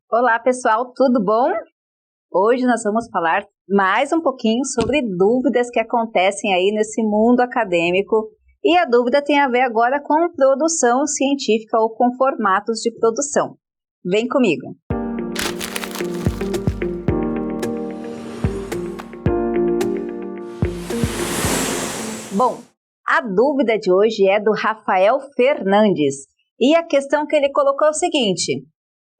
Olá pessoal, tudo bom? Hoje nós vamos falar mais um pouquinho sobre dúvidas que acontecem aí nesse mundo acadêmico. E a dúvida tem a ver agora com produção científica ou com formatos de produção. Vem comigo! Bom, a dúvida de hoje é do Rafael Fernandes. E a questão que ele colocou é o seguinte: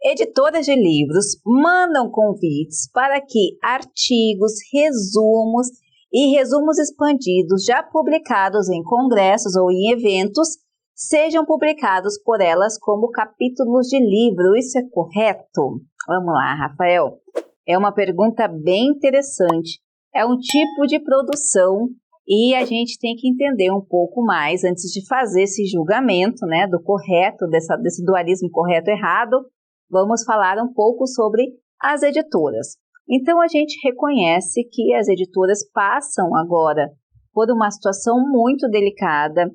editoras de livros mandam convites para que artigos, resumos e resumos expandidos já publicados em congressos ou em eventos sejam publicados por elas como capítulos de livro. Isso é correto? Vamos lá, Rafael. É uma pergunta bem interessante. É um tipo de produção e a gente tem que entender um pouco mais antes de fazer esse julgamento, né, do correto, desse dualismo correto-errado. Vamos falar um pouco sobre as editoras. Então, a gente reconhece que as editoras passam agora por uma situação muito delicada.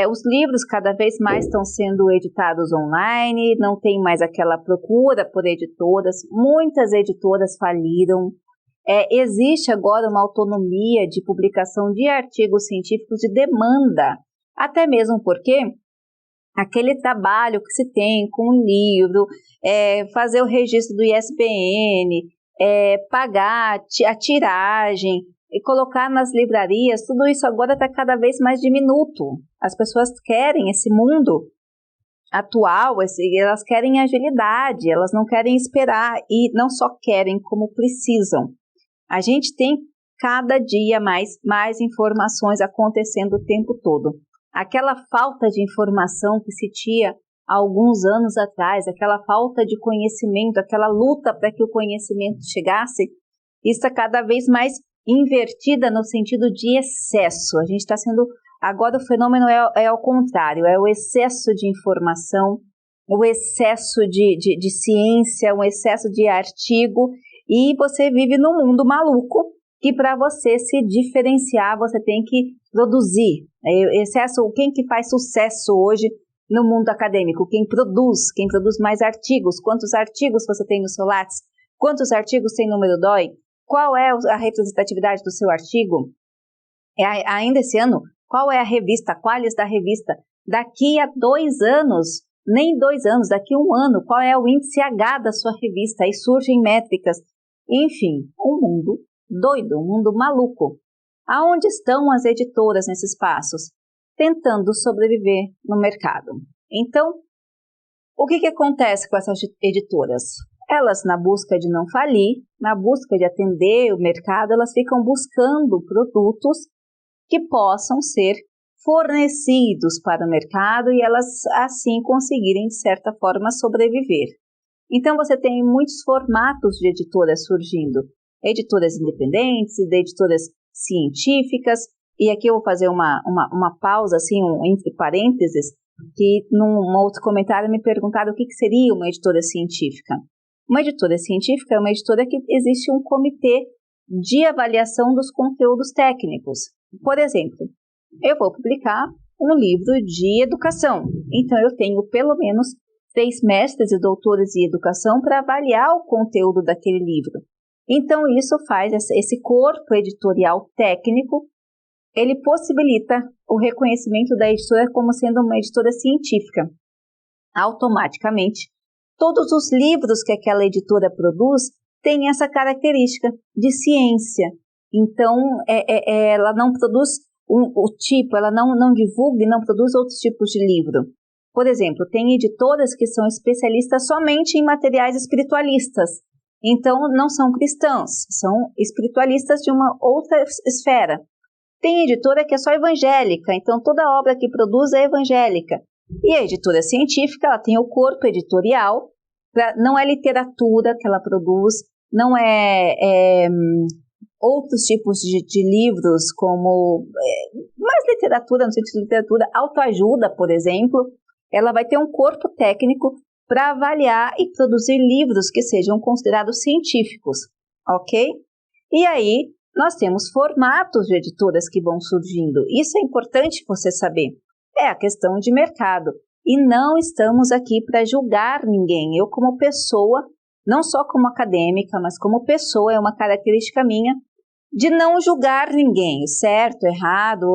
Os livros cada vez mais estão sendo editados online, não tem mais aquela procura por editoras, muitas editoras faliram. Existe agora uma autonomia de publicação de artigos científicos de demanda, até mesmo porque aquele trabalho que se tem com o livro, fazer o registro do ISBN, pagar a tiragem e colocar nas livrarias, tudo isso agora está cada vez mais diminuto. As pessoas querem esse mundo atual, elas querem agilidade, elas não querem esperar e não só querem, como precisam. A gente tem cada dia mais informações acontecendo o tempo todo. Aquela falta de informação que se tinha há alguns anos atrás, aquela falta de conhecimento, aquela luta para que o conhecimento chegasse, está cada vez mais invertida no sentido de excesso. A gente está sendo... Agora o fenômeno é ao contrário, é o excesso de informação, o excesso de ciência, o excesso de artigo, e você vive num mundo maluco que para você se diferenciar, você tem que produzir. Quem que faz sucesso hoje no mundo acadêmico? Quem produz mais artigos? Quantos artigos você tem no seu Lattes? Quantos artigos tem no número DOI? Qual é a representatividade do seu artigo? Ainda esse ano, qual é a revista? Quais da revista? Daqui a 2 anos, nem 2 anos, daqui a 1 ano, qual é o índice H da sua revista? Aí surgem métricas. Enfim, um mundo doido, um mundo maluco. Aonde estão as editoras nesses passos? Tentando sobreviver no mercado. Então, o que acontece com essas editoras? Elas, na busca de não falir, na busca de atender o mercado, elas ficam buscando produtos que possam ser fornecidos para o mercado e elas assim conseguirem, de certa forma, sobreviver. Então, você tem muitos formatos de editoras surgindo. Editoras independentes, editoras científicas, e aqui eu vou fazer uma pausa, assim, entre parênteses, que num outro comentário me perguntaram o que seria uma editora científica. Uma editora científica é uma editora que existe um comitê de avaliação dos conteúdos técnicos. Por exemplo, eu vou publicar um livro de educação, então eu tenho pelo menos 3 mestres e doutores em educação para avaliar o conteúdo daquele livro. Então, isso faz esse corpo editorial técnico, ele possibilita o reconhecimento da editora como sendo uma editora científica. Automaticamente, todos os livros que aquela editora produz têm essa característica de ciência. Então, ela não produz ela não divulga e não produz outros tipos de livro. Por exemplo, tem editoras que são especialistas somente em materiais espiritualistas. Então, não são cristãos, são espiritualistas de uma outra esfera. Tem editora que é só evangélica, então toda obra que produz é evangélica. E a editora científica, ela tem o corpo editorial, não é literatura que ela produz, não é outros tipos de livros, como mais literatura, no sentido de literatura, autoajuda, por exemplo. Ela vai ter um corpo técnico para avaliar e produzir livros que sejam considerados científicos, ok? E aí, nós temos formatos de editoras que vão surgindo. Isso é importante você saber. É a questão de mercado. E não estamos aqui para julgar ninguém. Eu, como pessoa, não só como acadêmica, mas como pessoa, é uma característica minha, de não julgar ninguém, certo, errado,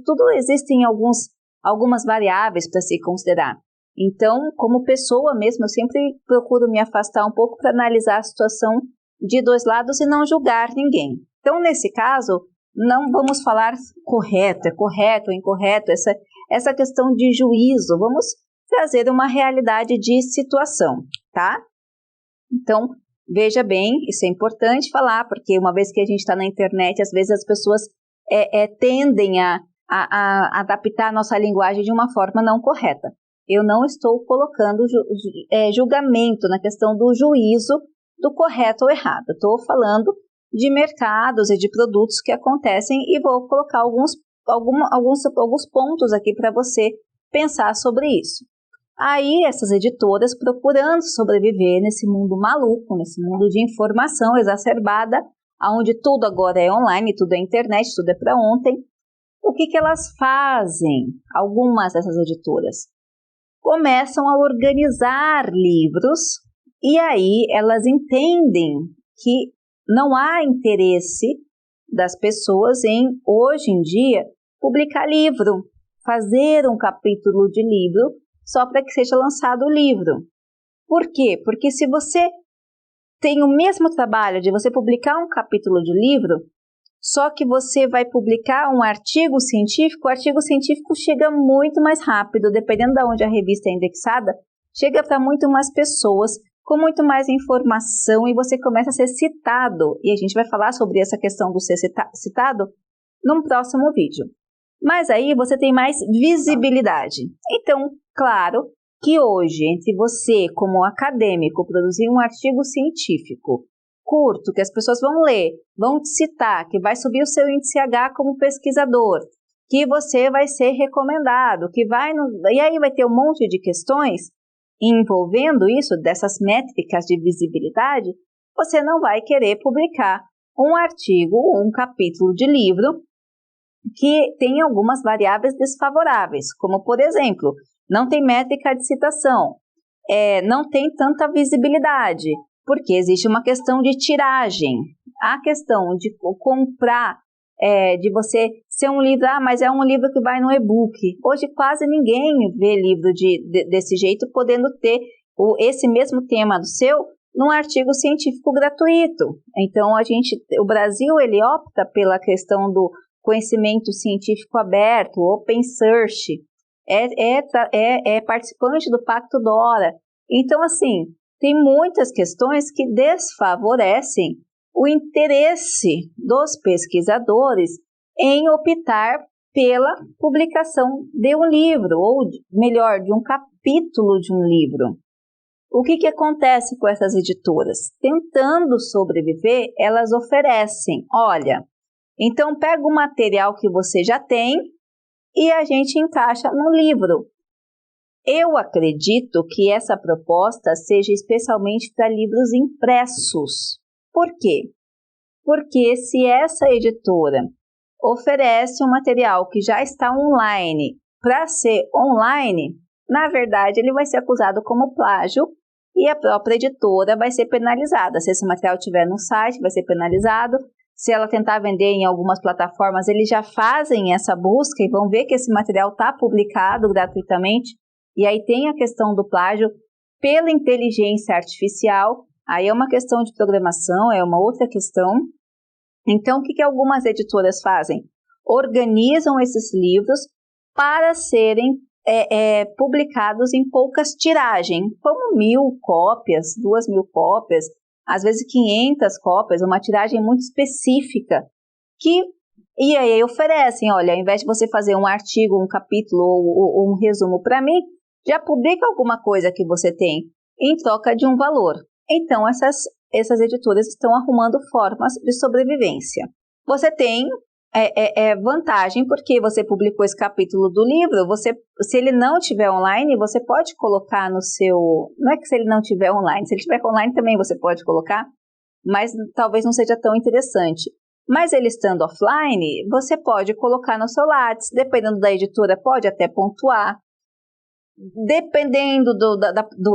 tudo existem algumas variáveis para se considerar. Então, como pessoa mesmo, eu sempre procuro me afastar um pouco para analisar a situação de dois lados e não julgar ninguém. Então, nesse caso, não vamos falar correto ou incorreto, essa questão de juízo, vamos trazer uma realidade de situação, tá? Então, veja bem, isso é importante falar, porque uma vez que a gente está na internet, às vezes as pessoas tendem a adaptar a nossa linguagem de uma forma não correta. Eu não estou colocando julgamento na questão do juízo do correto ou errado. Estou falando de mercados e de produtos que acontecem e vou colocar alguns pontos aqui para você pensar sobre isso. Aí essas editoras procurando sobreviver nesse mundo maluco, nesse mundo de informação exacerbada, onde tudo agora é online, tudo é internet, tudo é para ontem. O que elas fazem? Algumas dessas editoras começam a organizar livros e aí elas entendem que não há interesse das pessoas em, hoje em dia, publicar livro, fazer um capítulo de livro só para que seja lançado o livro. Por quê? Porque se você tem o mesmo trabalho de você publicar um capítulo de livro, só que você vai publicar um artigo científico, o artigo científico chega muito mais rápido, dependendo de onde a revista é indexada, chega para muito mais pessoas, com muito mais informação e você começa a ser citado. E a gente vai falar sobre essa questão do ser citado num próximo vídeo. Mas aí você tem mais visibilidade. Então, claro que hoje, entre você, como acadêmico, produzir um artigo científico curto, que as pessoas vão ler, vão te citar, que vai subir o seu índice H como pesquisador, que você vai ser recomendado, e aí vai ter um monte de questões envolvendo isso, dessas métricas de visibilidade, você não vai querer publicar um artigo, um capítulo de livro que tem algumas variáveis desfavoráveis, como, por exemplo, não tem métrica de citação, não tem tanta visibilidade, porque existe uma questão de tiragem, a questão de comprar, de você ser um livro, mas é um livro que vai no e-book. Hoje quase ninguém vê livro desse jeito, podendo ter esse mesmo tema do seu num artigo científico gratuito. Então, o Brasil, ele opta pela questão do conhecimento científico aberto, open search, é participante do Pacto DORA. Então, assim, tem muitas questões que desfavorecem o interesse dos pesquisadores em optar pela publicação de um livro, ou melhor, de um capítulo de um livro. O que acontece com essas editoras? Tentando sobreviver, elas oferecem, olha, então pega o material que você já tem e a gente encaixa no livro. Eu acredito que essa proposta seja especialmente para livros impressos. Por quê? Porque se essa editora oferece um material que já está online para ser online, na verdade ele vai ser acusado como plágio e a própria editora vai ser penalizada. Se esse material estiver no site, vai ser penalizado. Se ela tentar vender em algumas plataformas, eles já fazem essa busca e vão ver que esse material está publicado gratuitamente. E aí tem a questão do plágio pela inteligência artificial. Aí é uma questão de programação, é uma outra questão. Então, o que algumas editoras fazem? Organizam esses livros para serem publicados em poucas tiragens, como 1.000 cópias, 2.000 cópias, às vezes 500 cópias, uma tiragem muito específica, e aí oferecem, olha, ao invés de você fazer um artigo, um capítulo ou um resumo para mim, já publica alguma coisa que você tem em troca de um valor. Então, essas editoras estão arrumando formas de sobrevivência. Você tem vantagem porque você publicou esse capítulo do livro, se ele não estiver online, você pode colocar no seu... Não é que se ele não estiver online, se ele estiver online também você pode colocar, mas talvez não seja tão interessante. Mas ele estando offline, você pode colocar no seu Lattes, dependendo da editora, pode até pontuar. Dependendo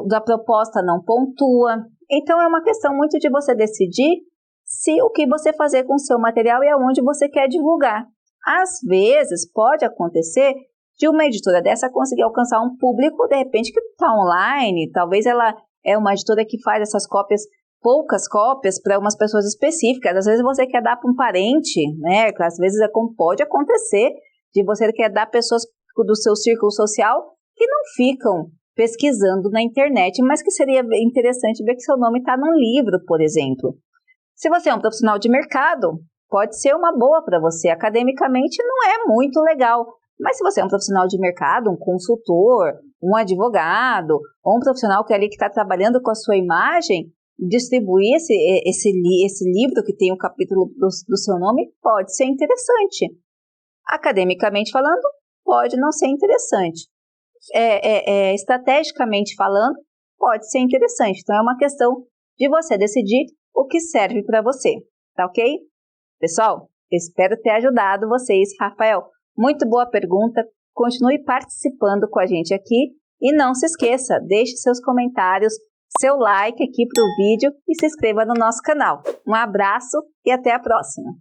da proposta, não pontua. Então é uma questão muito de você decidir se o que você fazer com o seu material e aonde você quer divulgar. Às vezes pode acontecer de uma editora dessa conseguir alcançar um público, de repente, que está online, talvez ela é uma editora que faz essas cópias, poucas cópias para umas pessoas específicas. Às vezes você quer dar para um parente, né? Às vezes pode acontecer de você quer dar pessoas do seu círculo social que não ficam pesquisando na internet, mas que seria interessante ver que seu nome está num livro, por exemplo. Se você é um profissional de mercado, pode ser uma boa para você. Academicamente não é muito legal, mas se você é um profissional de mercado, um consultor, um advogado, ou um profissional que está trabalhando com a sua imagem, distribuir esse livro que tem um capítulo do seu nome pode ser interessante. Academicamente falando, pode não ser interessante. Estrategicamente falando, pode ser interessante. Então, é uma questão de você decidir o que serve para você, tá ok? Pessoal, eu espero ter ajudado vocês. Rafael, muito boa pergunta. Continue participando com a gente aqui e não se esqueça, deixe seus comentários, seu like aqui para o vídeo e se inscreva no nosso canal. Um abraço e até a próxima!